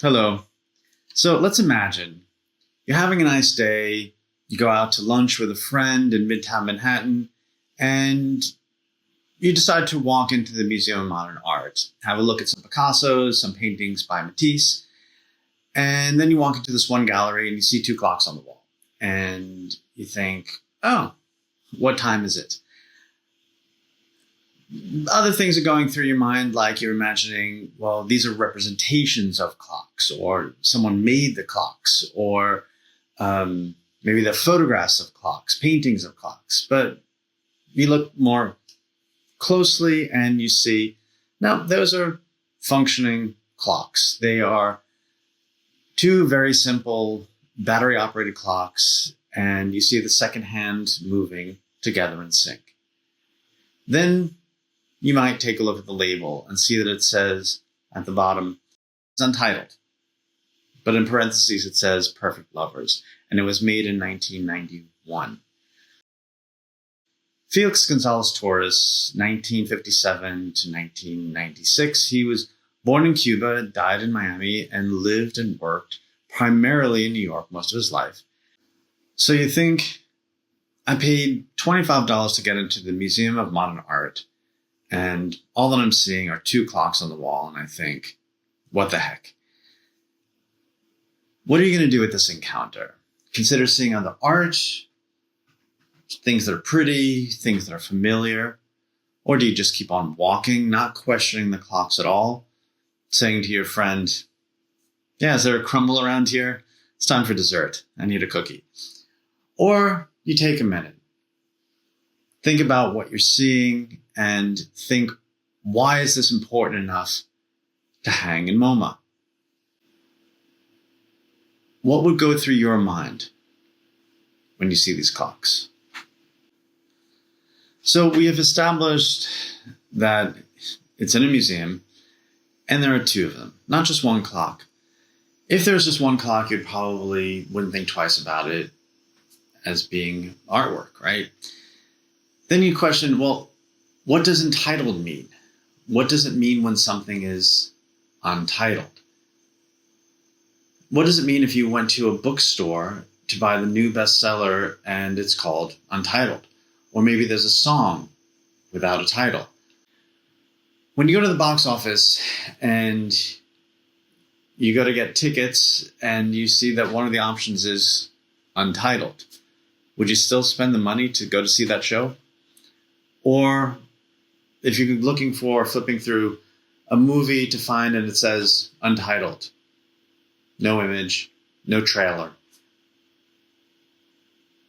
Hello. So let's imagine you're having a nice day, you go out to lunch with a friend in Midtown Manhattan, and you decide to walk into the Museum of Modern Art, have a look at some Picassos, some paintings by Matisse, and then you walk into this one gallery and you see two clocks on the wall. And you think, oh, what time is it? Other things are going through your mind, like you're imagining, well, these are representations of clocks, or someone made the clocks, or maybe they're photographs of clocks, paintings of clocks. But you look more closely and you see, no, those are functioning clocks. They are two very simple battery-operated clocks, and you see the second hand moving together in sync. Then you might take a look at the label and see that it says at the bottom, it's untitled. But in parentheses, it says Perfect Lovers, and it was made in 1991. Felix Gonzalez Torres, 1957 to 1996. He was born in Cuba, died in Miami, and lived and worked primarily in New York most of his life. So you think, I paid $25 to get into the Museum of Modern Art, and all that I'm seeing are two clocks on the wall, and I think, what the heck? What are you going to do with this encounter? Consider seeing other art, things that are pretty, things that are familiar, or do you just keep on walking, not questioning the clocks at all, saying to your friend, yeah, is there a crumble around here? It's time for dessert. I need a cookie. Or you take a minute, think about what you're seeing, and think, why is this important enough to hang in MoMA? What would go through your mind when you see these clocks? So we have established that it's in a museum, and there are two of them, not just one clock. If there's just one clock, you probably wouldn't think twice about it as being artwork, right? Then you question, well, what does entitled mean? What does it mean when something is untitled? What does it mean if you went to a bookstore to buy the new bestseller and it's called Untitled? Or maybe there's a song without a title. When you go to the box office and you go to get tickets and you see that one of the options is Untitled, would you still spend the money to go to see that show? Or if you're looking for flipping through a movie to find and it says Untitled, no image, no trailer,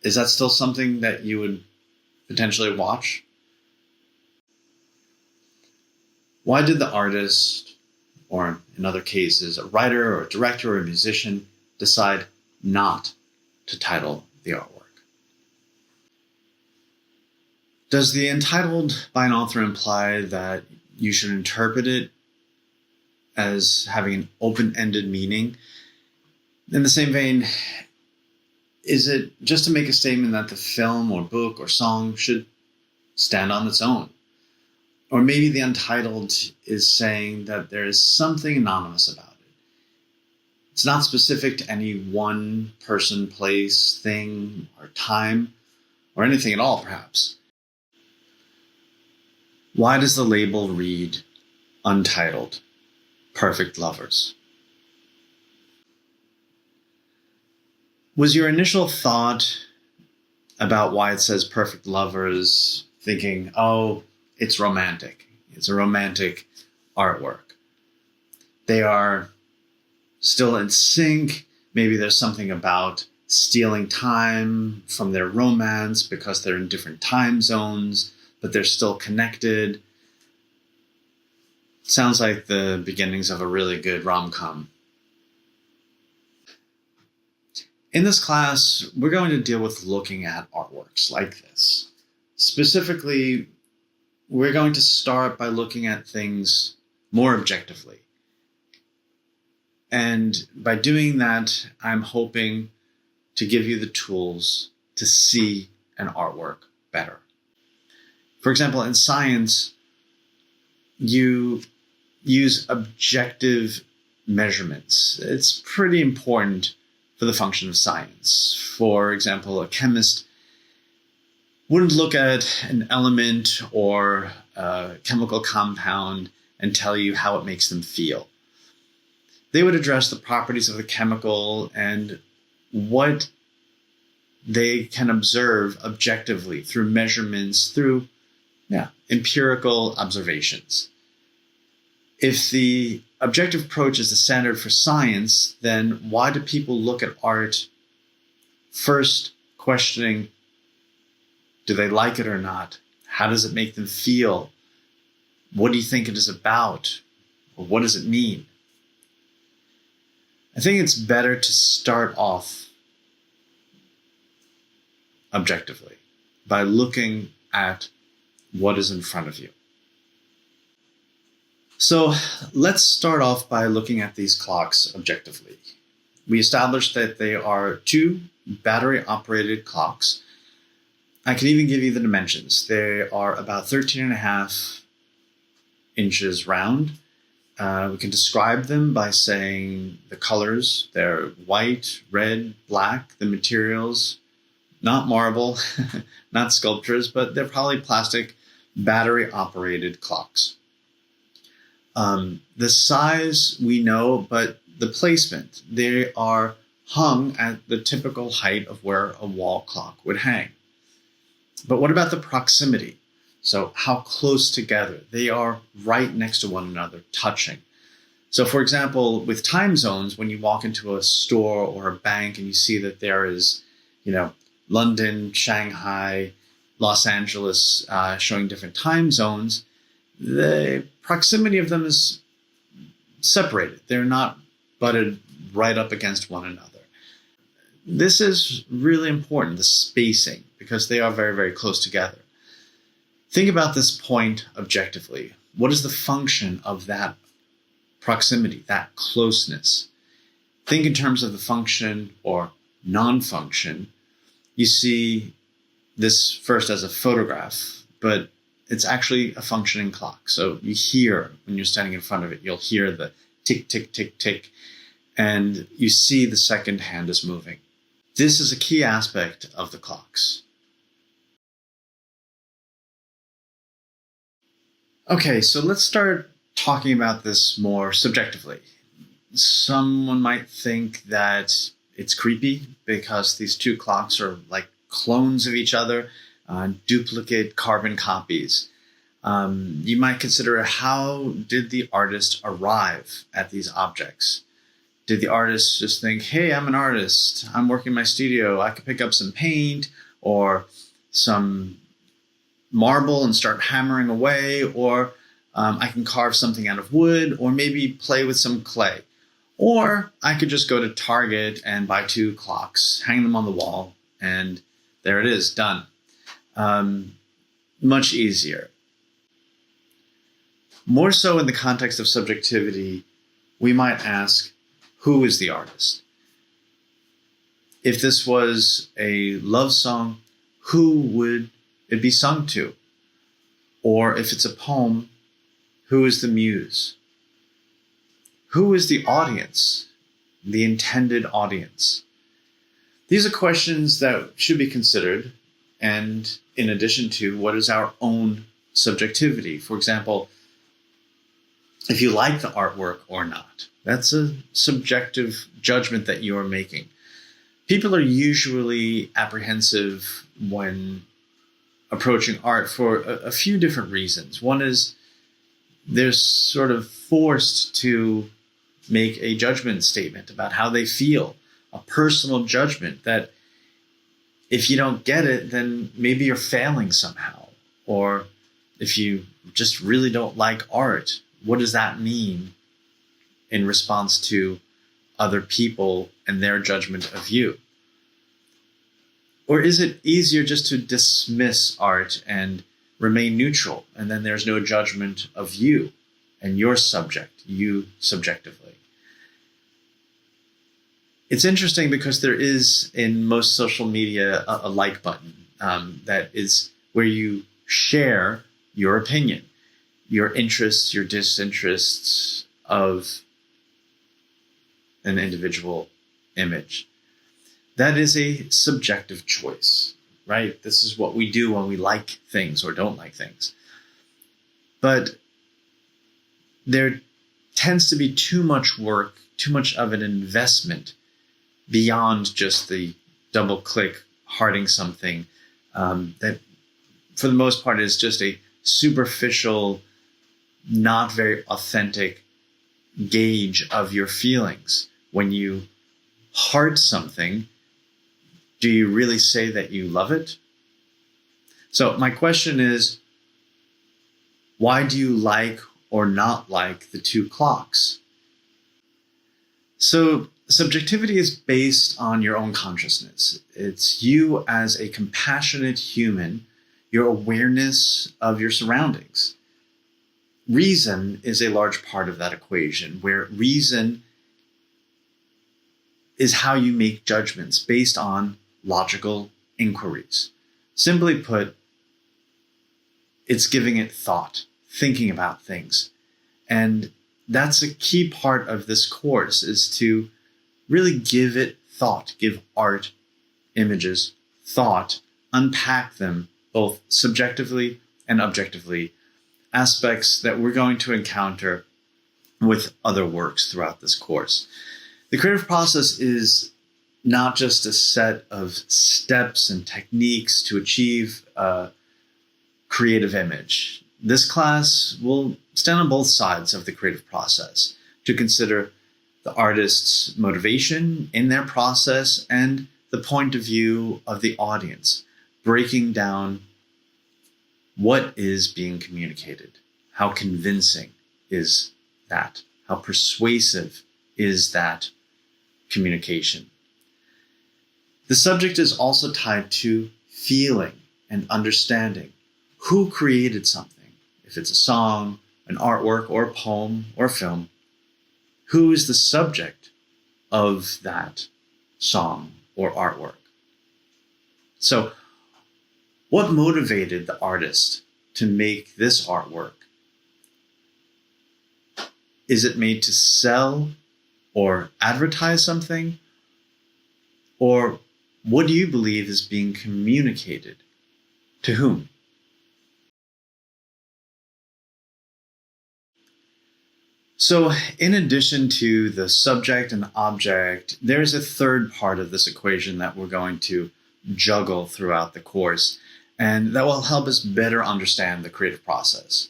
is that still something that you would potentially watch? Why did the artist, or in other cases, a writer or a director or a musician, decide not to title the artwork? Does the entitled by an author imply that you should interpret it as having an open-ended meaning? In the same vein, is it just to make a statement that the film or book or song should stand on its own? Or maybe the untitled is saying that there is something anonymous about it. It's not specific to any one person, place, thing, or time, or anything at all, perhaps. Why does the label read Untitled, Perfect Lovers? Was your initial thought about why it says Perfect Lovers thinking, oh, it's romantic. It's a romantic artwork. They are still in sync. Maybe there's something about stealing time from their romance because they're in different time zones, but they're still connected. Sounds like the beginnings of a really good rom-com. In this class, we're going to deal with looking at artworks like this. Specifically, we're going to start by looking at things more objectively. And by doing that, I'm hoping to give you the tools to see an artwork better. For example, in science, you use objective measurements. It's pretty important for the function of science. For example, a chemist wouldn't look at an element or a chemical compound and tell you how it makes them feel. They would address the properties of the chemical and what they can observe objectively through measurements, through empirical observations. If the objective approach is the standard for science, then why do people look at art first questioning, do they like it or not? How does it make them feel? What do you think it is about? Or what does it mean? I think it's better to start off objectively by looking at what is in front of you. So let's start off by looking at these clocks objectively. We established that they are 2 battery-operated clocks. I can even give you the dimensions. They are about 13.5 inches round. We can describe them by saying the colors. They're white, red, black. The materials, not marble, not sculptures, but they're probably plastic battery-operated clocks. The size we know, but the placement, they are hung at the typical height of where a wall clock would hang. But what about the proximity? So how close together? They are right next to one another, touching. So for example, with time zones, when you walk into a store or a bank and you see that there is, London, Shanghai, Los Angeles showing different time zones, the proximity of them is separated. They're not butted right up against one another. This is really important, the spacing, because they are very, very close together. Think about this point objectively. What is the function of that proximity, that closeness? Think in terms of the function or non-function. You see this first as a photograph, but it's actually a functioning clock. So you hear, when you're standing in front of it, you'll hear the tick, tick, tick, tick, and you see the second hand is moving. This is a key aspect of the clocks. Okay, so let's start talking about this more subjectively. Someone might think that it's creepy because these 2 clocks are like clones of each other, duplicate carbon copies. You might consider, how did the artist arrive at these objects? Did the artist just think, hey, I'm an artist, I'm working in my studio, I could pick up some paint or some marble and start hammering away, or I can carve something out of wood, or maybe play with some clay. Or I could just go to Target and buy 2 clocks, hang them on the wall, and there it is, done. Much easier. More so in the context of subjectivity, we might ask, who is the artist? If this was a love song, who would it be sung to? Or if it's a poem, who is the muse? Who is the audience, the intended audience? These are questions that should be considered, and in addition to, what is our own subjectivity? For example, if you like the artwork or not. That's a subjective judgment that you are making. People are usually apprehensive when approaching art for a few different reasons. One is they're sort of forced to make a judgment statement about how they feel, a personal judgment that if you don't get it, then maybe you're failing somehow. Or if you just really don't like art, what does that mean in response to other people and their judgment of you? Or is it easier just to dismiss art and remain neutral, and then there's no judgment of you and your subject, you subjectively? It's interesting because there is in most social media a like button that is where you share your opinion, your interests, your disinterests of an individual image. That is a subjective choice, right? This is what we do when we like things or don't like things. But there tends to be too much work, too much of an investment beyond just the double click hearting something that for the most part is just a superficial, not very authentic gauge of your feelings. When you heart something, do you really say that you love it? So my question is, why do you like or not like the two clocks? So subjectivity is based on your own consciousness. It's you as a compassionate human, your awareness of your surroundings. Reason is a large part of that equation, where reason is how you make judgments based on logical inquiries. Simply put, it's giving it thought, thinking about things. And that's a key part of this course, is to really give it thought, give art, images, thought, unpack them both subjectively and objectively, aspects that we're going to encounter with other works throughout this course. The creative process is not just a set of steps and techniques to achieve a creative image. This class will stand on both sides of the creative process to consider the artist's motivation in their process and the point of view of the audience, breaking down what is being communicated. How convincing is that? How persuasive is that communication? The subject is also tied to feeling and understanding. Who created something? If it's a song, an artwork, or a poem, or a film, who is the subject of that song or artwork? So, what motivated the artist to make this artwork? Is it made to sell or advertise something? Or what do you believe is being communicated? To whom? So, in addition to the subject and object, there's a third part of this equation that we're going to juggle throughout the course, and that will help us better understand the creative process.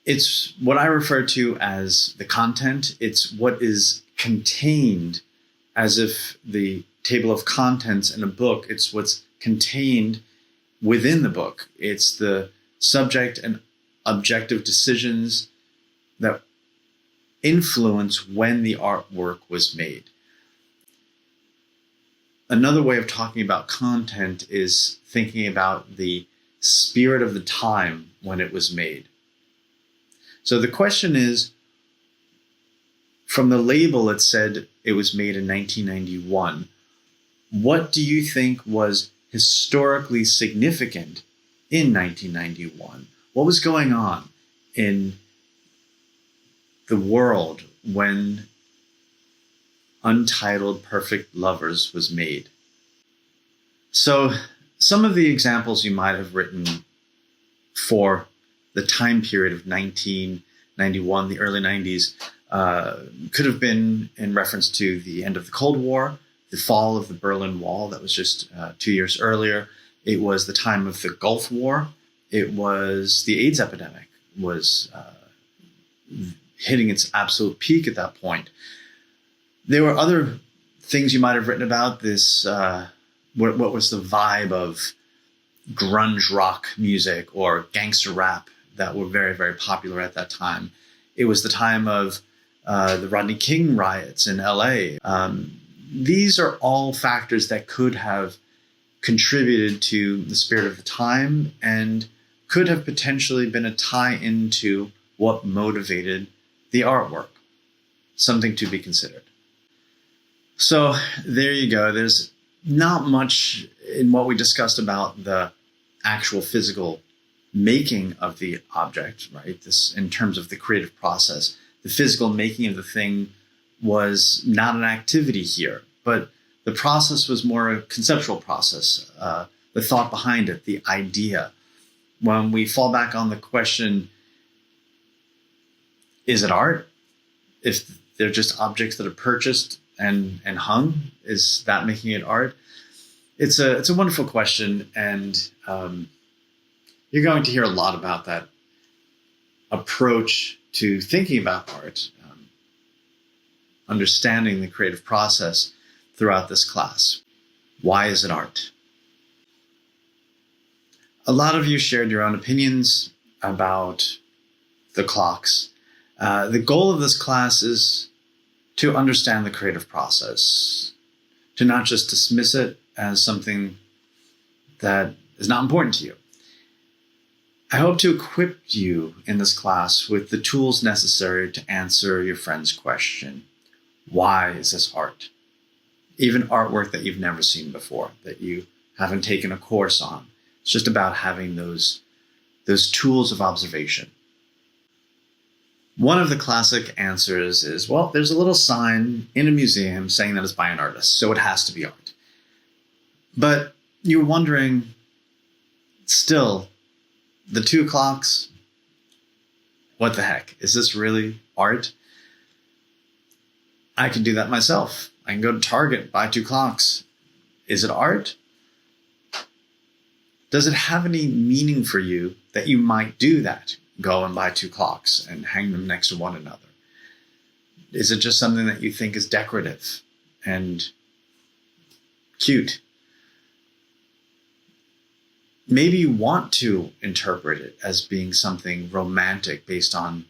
It's what I refer to as the content. It's what is contained, as if the table of contents in a book, it's what's contained within the book. It's the subject and objective decisions that influence when the artwork was made. Another way of talking about content is thinking about the spirit of the time when it was made. So the question is, from the label it said it was made in 1991. What do you think was historically significant in 1991? What was going on in the world when Untitled Perfect Lovers was made? So some of the examples you might have written for the time period of 1991, the early 90s, could have been in reference to the end of the Cold War, the fall of the Berlin Wall that was just 2 years earlier. It was the time of the Gulf War. It was the AIDS epidemic was hitting its absolute peak at that point. There were other things you might have written about this. What was the vibe of grunge rock music or gangster rap that were very, very popular at that time? It was the time of the Rodney King riots in LA. These are all factors that could have contributed to the spirit of the time and could have potentially been a tie into what motivated the artwork. Something to be considered. So there you go. There's not much in what we discussed about the actual physical making of the object, right? This in terms of the creative process. The physical making of the thing was not an activity here, but the process was more a conceptual process, the thought behind it, the idea. When we fall back on the question, is it art? If they're just objects that are purchased and hung, is that making it art? It's a wonderful question, and you're going to hear a lot about that approach to thinking about art, understanding the creative process throughout this class. Why is it art? A lot of you shared your own opinions about the clocks. The goal of this class is to understand the creative process, to not just dismiss it as something that is not important to you. I hope to equip you in this class with the tools necessary to answer your friend's question. Why is this art? Even artwork that you've never seen before, that you haven't taken a course on. It's just about having those tools of observation. One of the classic answers is, well, there's a little sign in a museum saying that it's by an artist, so it has to be art. But you're wondering, still, the two clocks, what the heck? Is this really art? I can do that myself. I can go to Target, buy two clocks. Is it art? Does it have any meaning for you that you might do that? Go and buy two clocks and hang them next to one another? Is it just something that you think is decorative and cute? Maybe you want to interpret it as being something romantic based on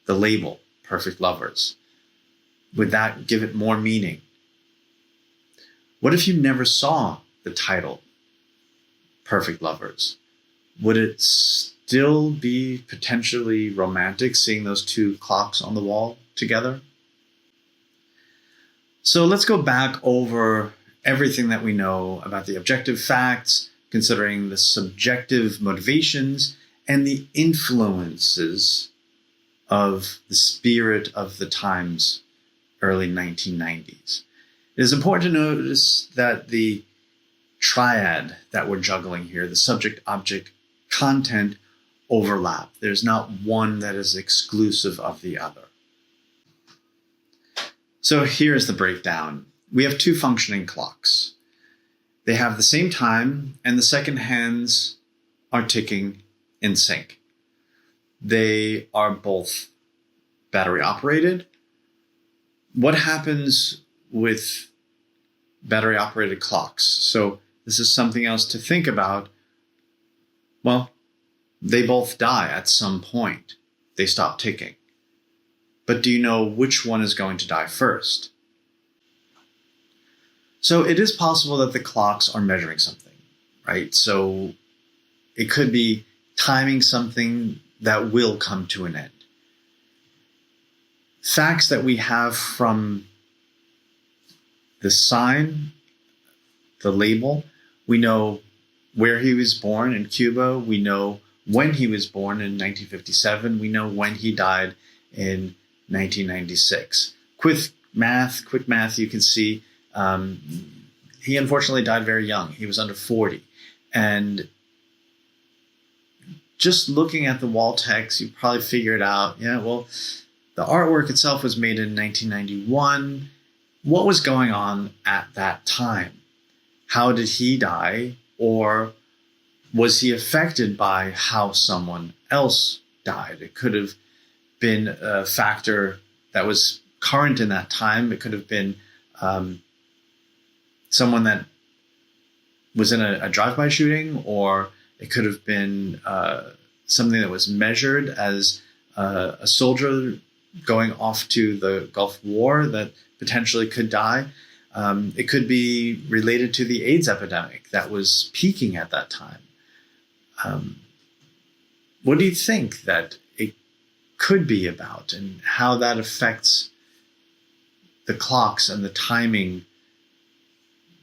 the label, Perfect Lovers. Would that give it more meaning? What if you never saw the title, Perfect Lovers? Would it still be potentially romantic seeing those two clocks on the wall together? So let's go back over everything that we know about the objective facts, considering the subjective motivations and the influences of the spirit of the times, early 1990s. It is important to notice that the triad that we're juggling here, the subject, object, content, overlap. There's not one that is exclusive of the other. So here's the breakdown. We have two functioning clocks. They have the same time, and the second hands are ticking in sync. They are both battery operated. What happens with battery operated clocks? So this is something else to think about. Well, they both die at some point. They stop ticking. But do you know which one is going to die first? So it is possible that the clocks are measuring something, right? So it could be timing something that will come to an end. Facts that we have from the sign, the label, we know where he was born in Cuba. We know when he was born in 1957. We know when he died in 1996. Quick math, you can see he unfortunately died very young. He was under 40. And just looking at the wall text, you probably figured out, the artwork itself was made in 1991. What was going on at that time? How did he die? Or was he affected by how someone else died? It could have been a factor that was current in that time. It could have been someone that was in a drive-by shooting, or it could have been something that was measured as a soldier going off to the Gulf War that potentially could die. It could be related to the AIDS epidemic that was peaking at that time. What do you think that it could be about, and how that affects the clocks and the timing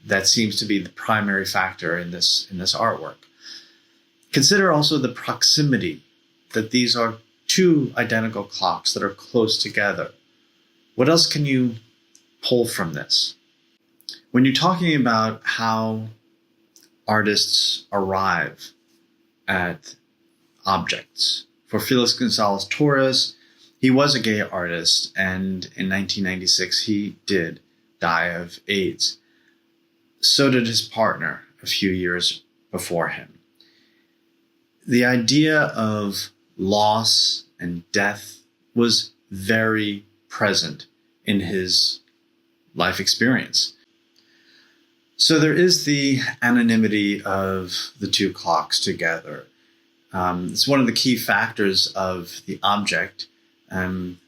that seems to be the primary factor in this artwork? Consider also the proximity, that these are two identical clocks that are close together. What else can you pull from this. When you're talking about how artists arrive at objects, for Felix Gonzalez Torres, he was a gay artist, and in 1996 he did die of AIDS. So did his partner a few years before him. The idea of loss and death was very present in his life experience. So there is the anonymity of the two clocks together. It's one of the key factors of the object. I'm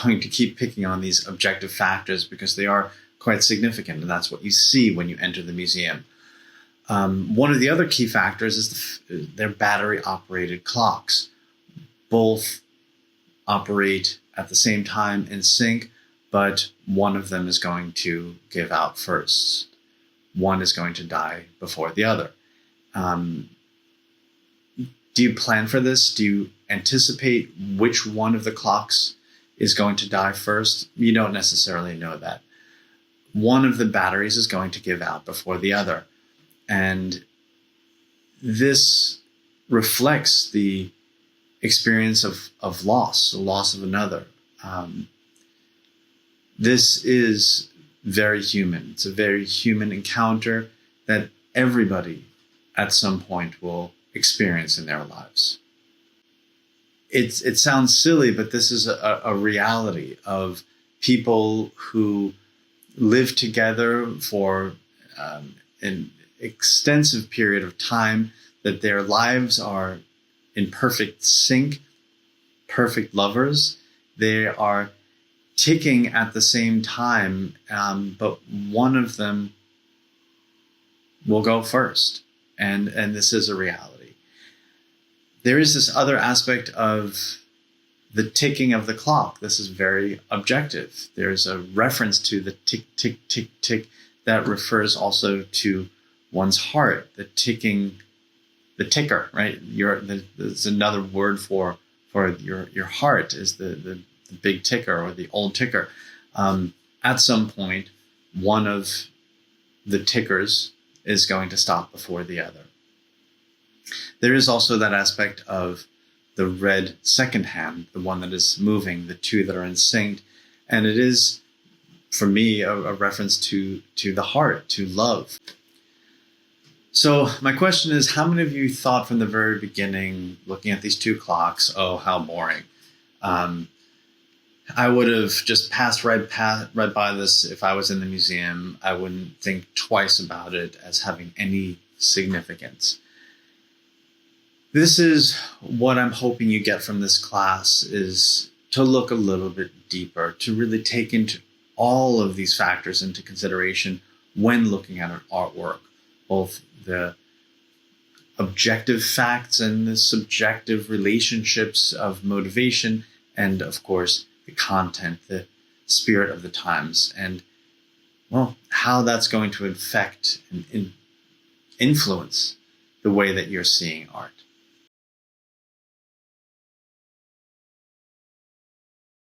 going to keep picking on these objective factors because they are quite significant, and that's what you see when you enter the museum. One of the other key factors is their battery-operated clocks. Both operate at the same time in sync, but one of them is going to give out first. One is going to die before the other. Do you plan for this? Do you anticipate which one of the clocks is going to die first? You don't necessarily know that. One of the batteries is going to give out before the other. And this reflects the experience of loss, the loss of another. This is very human. It's a very human encounter that everybody at some point will experience in their lives. It sounds silly, but this is a reality of people who live together for an extensive period of time, that their lives are in perfect sync, perfect lovers. They are ticking at the same time, but one of them will go first. And this is a reality. There is this other aspect of the ticking of the clock. This is very objective. There's a reference to the tick, tick, tick, tick that refers also to one's heart, the ticking, the ticker, right? There's another word for your heart is the big ticker or the old ticker. At some point, one of the tickers is going to stop before the other. There is also that aspect of the red second hand, the one that is moving, the two that are in sync. And it is, for me, a reference to the heart, to love. So my question is, how many of you thought from the very beginning, looking at these two clocks, oh, how boring. I would have just passed right by this if I was in the museum. I wouldn't think twice about it as having any significance. This is what I'm hoping you get from this class, is to look a little bit deeper, to really take into all of these factors into consideration when looking at an artwork, both the objective facts and the subjective relationships of motivation, and of course, the content, the spirit of the times, and, well, how that's going to affect and influence the way that you're seeing art.